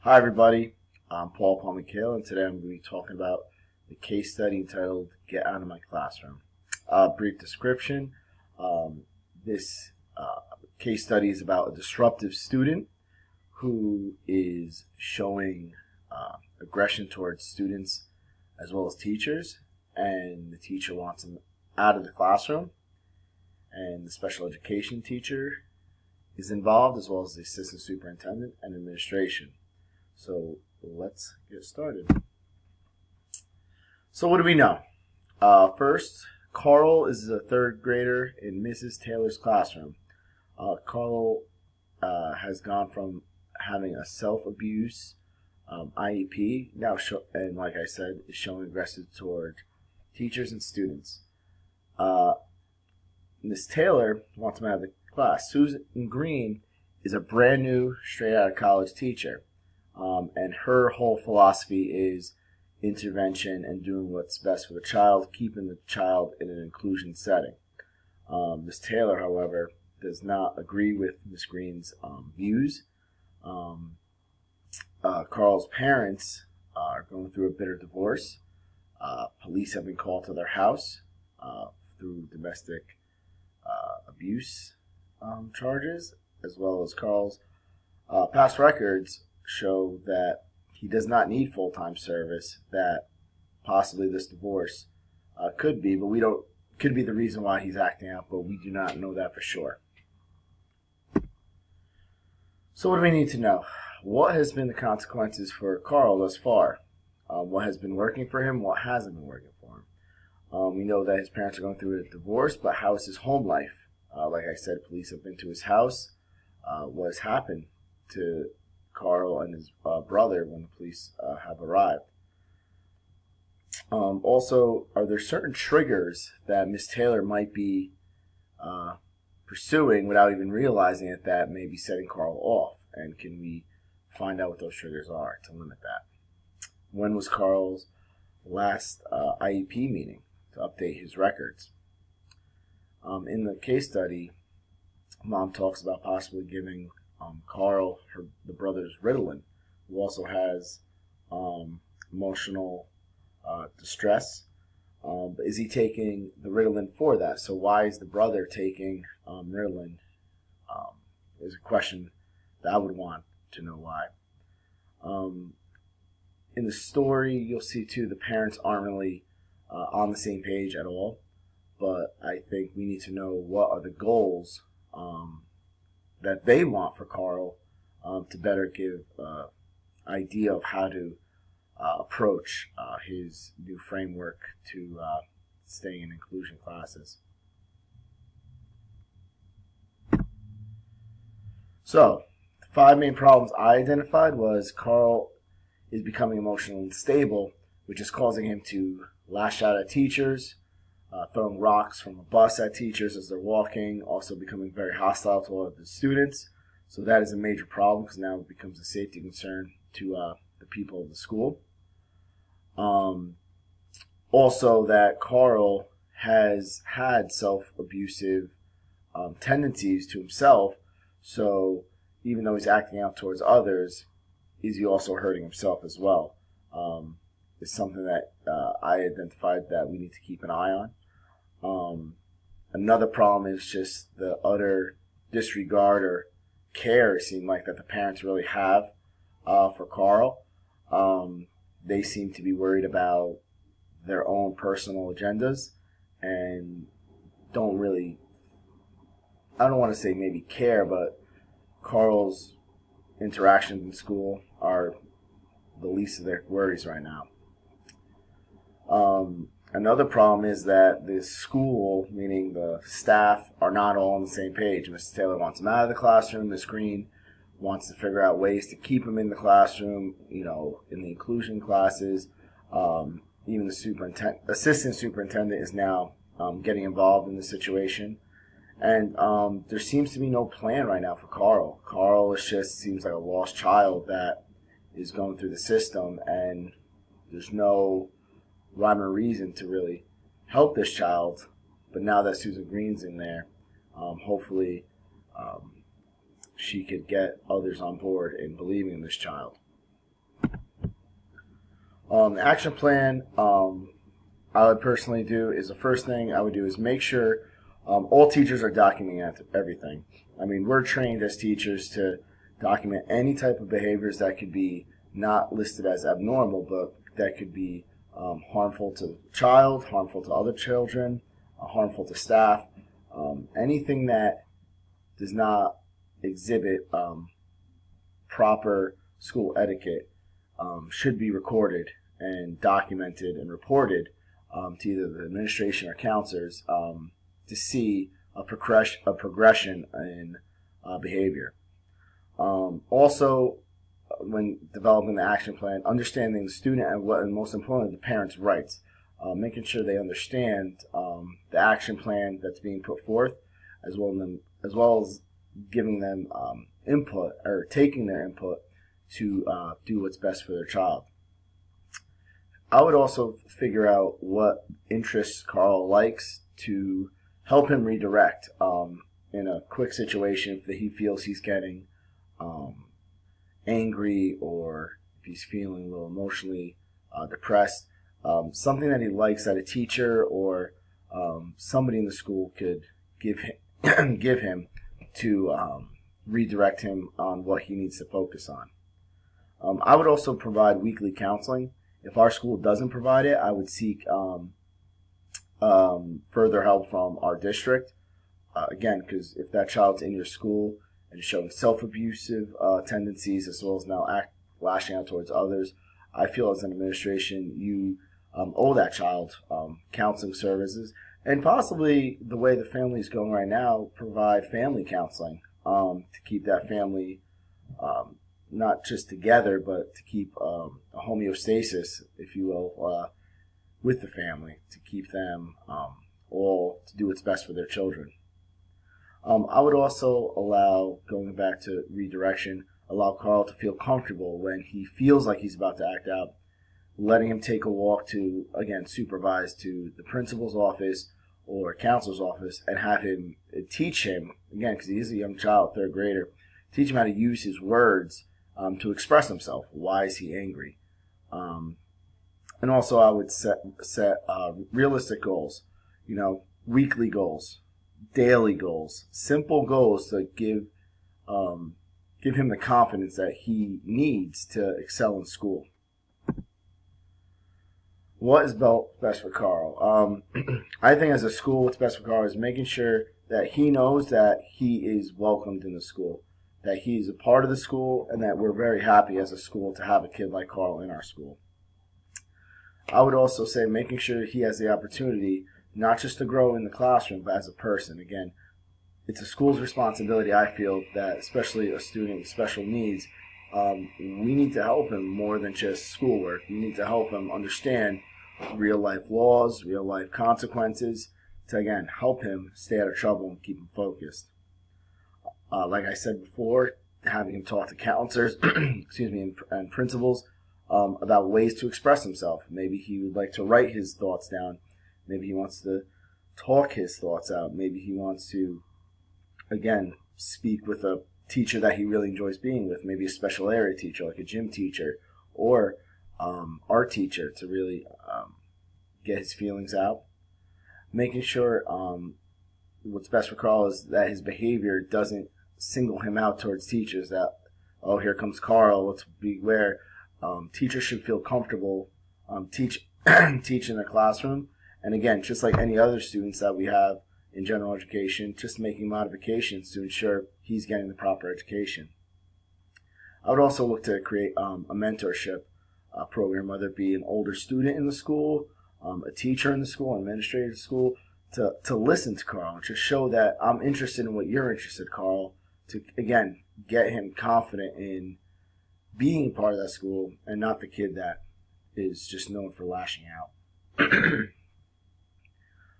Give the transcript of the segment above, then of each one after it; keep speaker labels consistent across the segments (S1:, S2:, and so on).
S1: Hi everybody, I'm Paul Palmikale, and today I'm going to be talking about the case study entitled Get Out of My Classroom. Brief description. This case study is about a disruptive student who is showing aggression towards students as well as teachers, and the teacher wants him out of the classroom, and the special education teacher is involved as well as the assistant superintendent and administration. So let's get started. So what do we know? First, Carl is a third grader in Mrs. Taylor's classroom. Carl has gone from having a self-abuse IEP now, and like I said, is showing aggressive toward teachers and students. Miss Taylor wants him out of the class. Susan Green is a brand new, straight out of college teacher. And her whole philosophy is intervention and doing what's best for the child, keeping the child in an inclusion setting. Ms. Taylor, however, does not agree with Ms. Green's views. Carl's parents are going through a bitter divorce. Police have been called to their house through domestic abuse charges, as well as Carl's past records show that he does not need full-time service, that possibly this divorce could be, but could be the reason why he's acting out, but we do not know that for sure. So what do we need to know? What has been the consequences for Carl thus far? What has been working for him? What hasn't been working for him? We know that his parents are going through a divorce, but how is his home life? Like I said, police have been to his house. What has happened to Carl and his brother when the police have arrived? Also, are there certain triggers that Miss Taylor might be pursuing without even realizing it that may be setting Carl off? And can we find out what those triggers are to limit that? When was Carl's last IEP meeting to update his records? In the case study, Mom talks about possibly giving Carl, the brother's Ritalin, who also has emotional distress. But is he taking the Ritalin for that? So why is the brother taking Ritalin? Is a question that I would want to know why. In the story, you'll see too, the parents aren't really on the same page at all. But I think we need to know what are the goals that they want for Carl to better give an idea of how to approach his new framework to staying in inclusion classes. So, the 5 main problems I identified was Carl is becoming emotionally unstable, which is causing him to lash out at teachers, throwing rocks from a bus at teachers as they're walking, also becoming very hostile to all of the students. So that is a major problem because now it becomes a safety concern to the people of the school. Also that Carl has had self-abusive tendencies to himself, so even though he's acting out towards others, is he also hurting himself as well? It's something that I identified that we need to keep an eye on. Another problem is just the utter disregard or care it seemed like that the parents really have for Carl. They seem to be worried about their own personal agendas and don't really, I don't want to say maybe care, but Carl's interactions in school are the least of their worries right now. Another problem is that the school, meaning the staff, are not all on the same page. Mrs. Taylor wants him out of the classroom. Ms. Green wants to figure out ways to keep him in the classroom, in the inclusion classes. Even the assistant superintendent is now getting involved in the situation. And there seems to be no plan right now for Carl. Carl seems like a lost child that is going through the system, and there's no rhyme or reason to really help this child. But now that Susan Green's in there, hopefully she could get others on board in believing in this child. The action plan I would personally do is the first thing I would do is make sure all teachers are documenting everything. I mean, we're trained as teachers to document any type of behaviors that could be not listed as abnormal, but that could be harmful to the child, harmful to other children, harmful to staff. Anything that does not exhibit proper school etiquette should be recorded and documented and reported to either the administration or counselors to see a progression in behavior. Also, when developing the action plan, understanding the student and most importantly, the parents' rights. Making sure they understand the action plan that's being put forth, as well as giving them input or taking their input to do what's best for their child. I would also figure out what interests Carl likes to help him redirect in a quick situation if he feels he's getting angry or if he's feeling a little emotionally depressed. Something that he likes that a teacher or somebody in the school could give him to redirect him on what he needs to focus on. I would also provide weekly counseling. If our school doesn't provide it, I would seek further help from our district. Again, because if that child's in your school and showing self-abusive tendencies as well as now lashing out towards others, I feel as an administration you owe that child counseling services, and possibly the way the family is going right now, provide family counseling to keep that family not just together, but to keep a homeostasis, if you will, with the family, to keep them all to do what's best for their children. I would also allow, going back to redirection, allow Carl to feel comfortable when he feels like he's about to act out, letting him take a walk to, again, supervise to the principal's office or counselor's office and have him teach him, again, because he's a young child, third grader, teach him how to use his words to express himself. Why is he angry? And also I would set realistic goals, weekly goals, daily goals, simple goals to give him the confidence that he needs to excel in school. What is best for Carl? I think as a school, what's best for Carl is making sure that he knows that he is welcomed in the school, that he's a part of the school, and that we're very happy as a school to have a kid like Carl in our school. I would also say making sure he has the opportunity not just to grow in the classroom, but as a person. Again, it's a school's responsibility, I feel, that especially a student with special needs, we need to help him more than just schoolwork. We need to help him understand real-life laws, real-life consequences, to, again, help him stay out of trouble and keep him focused. Like I said before, having him talk to counselors and principals about ways to express himself. Maybe he would like to write his thoughts down. Maybe he wants to talk his thoughts out. Maybe he wants to, again, speak with a teacher that he really enjoys being with, maybe a special area teacher like a gym teacher or art teacher, to really get his feelings out. Making sure what's best for Carl is that his behavior doesn't single him out towards teachers, that, oh, here comes Carl, let's beware. Teachers should feel comfortable teach in the classroom, and again, just like any other students that we have in general education, just making modifications to ensure he's getting the proper education. I would also look to create a mentorship program, whether it be an older student in the school, a teacher in the school, an administrator in the school, to listen to Carl, to show that I'm interested in what you're interested, Carl, to, again, get him confident in being part of that school and not the kid that is just known for lashing out.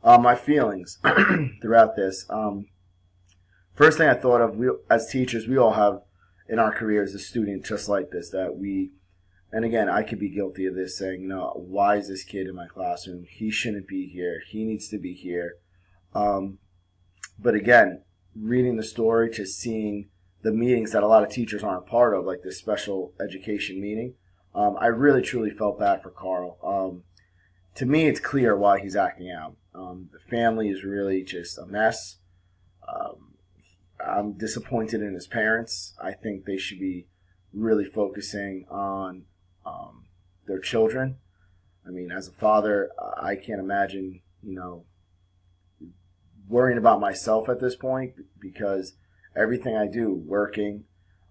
S1: My feelings throughout this. First thing I thought of, as teachers, we all have in our careers a student just like this that we, and again, I could be guilty of this, saying, why is this kid in my classroom? He shouldn't be here. He needs to be here. But again, reading the story, just seeing the meetings that a lot of teachers aren't part of, like this special education meeting, I really truly felt bad for Carl. To me, it's clear why he's acting out. The family is really just a mess. Um, I'm disappointed in his parents. I think they should be really focusing on their children. I mean, as a father, I can't imagine, worrying about myself at this point, because everything I do, working,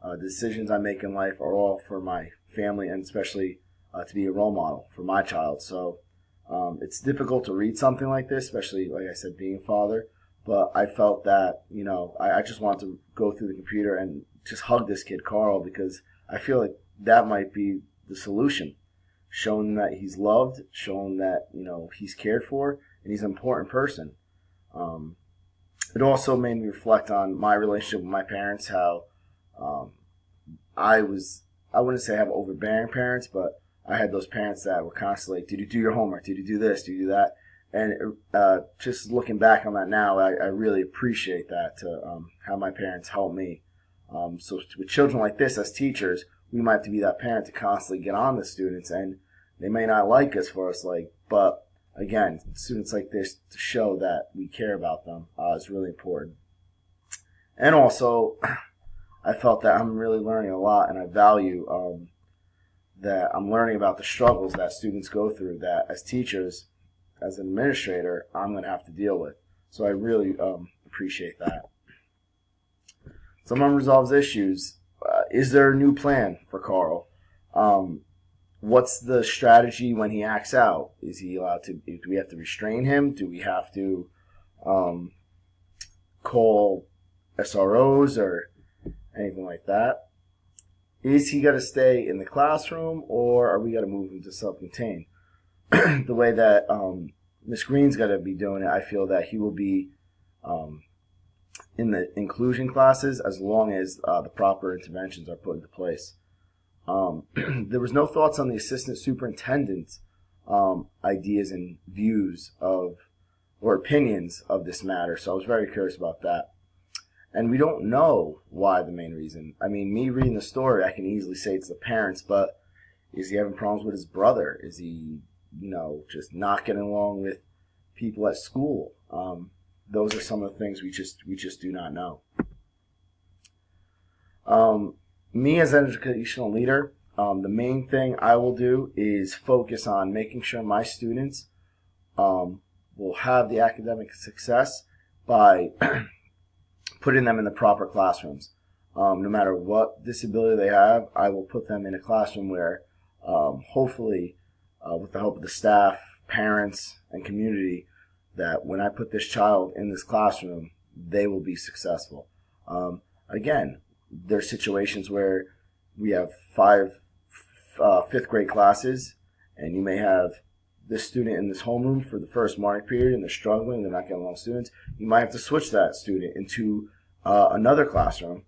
S1: the decisions I make in life are all for my family, and especially to be a role model for my child. So it's difficult to read something like this, especially, like I said, being a father. But I felt that, I just wanted to go through the computer and just hug this kid, Carl, because I feel like that might be the solution. Showing that he's loved, showing that, he's cared for, and he's an important person. It also made me reflect on my relationship with my parents, how I wouldn't say I have overbearing parents, but I had those parents that were constantly like, did you do your homework? Did you do this? Did you do that? And just looking back on that now, I really appreciate that, to how my parents helped me. So with children like this, as teachers, we might have to be that parent to constantly get on the students, and they may not like us for us, but again, students like this, to show that we care about them, is really important. And also, I felt that I'm really learning a lot, and I value that I'm learning about the struggles that students go through, that as teachers, as an administrator, I'm going to have to deal with. So I really appreciate that. Some unresolved issues. Is there a new plan for Carl? What's the strategy when he acts out? Is he allowed to? Do we have to restrain him? Do we have to call SROs or anything like that? Is he going to stay in the classroom, or are we going to move him to self-contained? The way that Miss Green's going to be doing it, I feel that he will be in the inclusion classes as long as the proper interventions are put into place. There was no thoughts on the assistant superintendent's ideas and views of, or opinions of this matter, so I was very curious about that. And we don't know why the main reason. I mean, me reading the story, I can easily say it's the parents, but is he having problems with his brother? Is he, just not getting along with people at school? Those are some of the things we just do not know. Me as an educational leader, the main thing I will do is focus on making sure my students will have the academic success by putting them in the proper classrooms. No matter what disability they have, I will put them in a classroom where hopefully with the help of the staff, parents, and community, that when I put this child in this classroom, they will be successful. Again, there's situations where we have fifth grade classes, and you may have this student in this homeroom for the first mark period, and they're struggling, they're not getting along with students. You might have to switch that student into another classroom,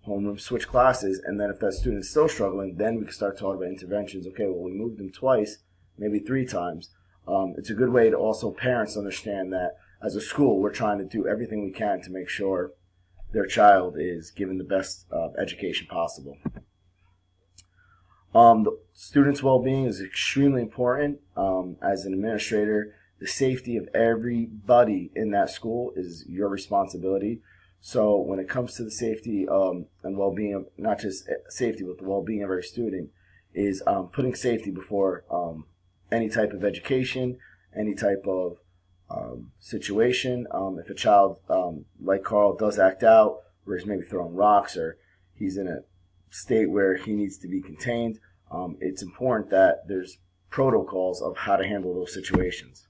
S1: homeroom, switch classes, and then if that student is still struggling, then we can start talking about interventions. Okay, well, we moved them twice, maybe 3 times. It's a good way to also parents understand that as a school, we're trying to do everything we can to make sure their child is given the best education possible. The students' well-being is extremely important. As an administrator, the safety of everybody in that school is your responsibility. So when it comes to the safety and well-being of, not just safety, but the well-being of every student, is putting safety before any type of education, any type of situation. If a child, like Carl, does act out, or he's maybe throwing rocks, or he's in a state where he needs to be contained, it's important that there's protocols of how to handle those situations.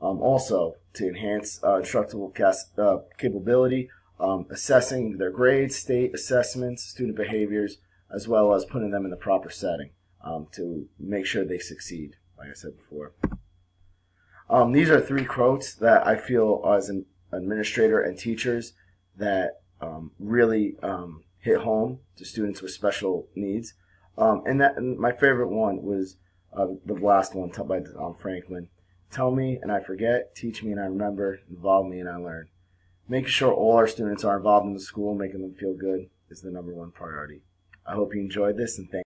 S1: Also, to enhance instructional capability, assessing their grades, state assessments, student behaviors, as well as putting them in the proper setting to make sure they succeed, like I said before. These are 3 quotes that I feel as an administrator and teachers that really hit home to students with special needs. And my favorite one was the last one by Franklin. Tell me and I forget, teach me and I remember, involve me and I learn. Making sure all our students are involved in the school, making them feel good, is the #1 priority. I hope you enjoyed this, and thank you.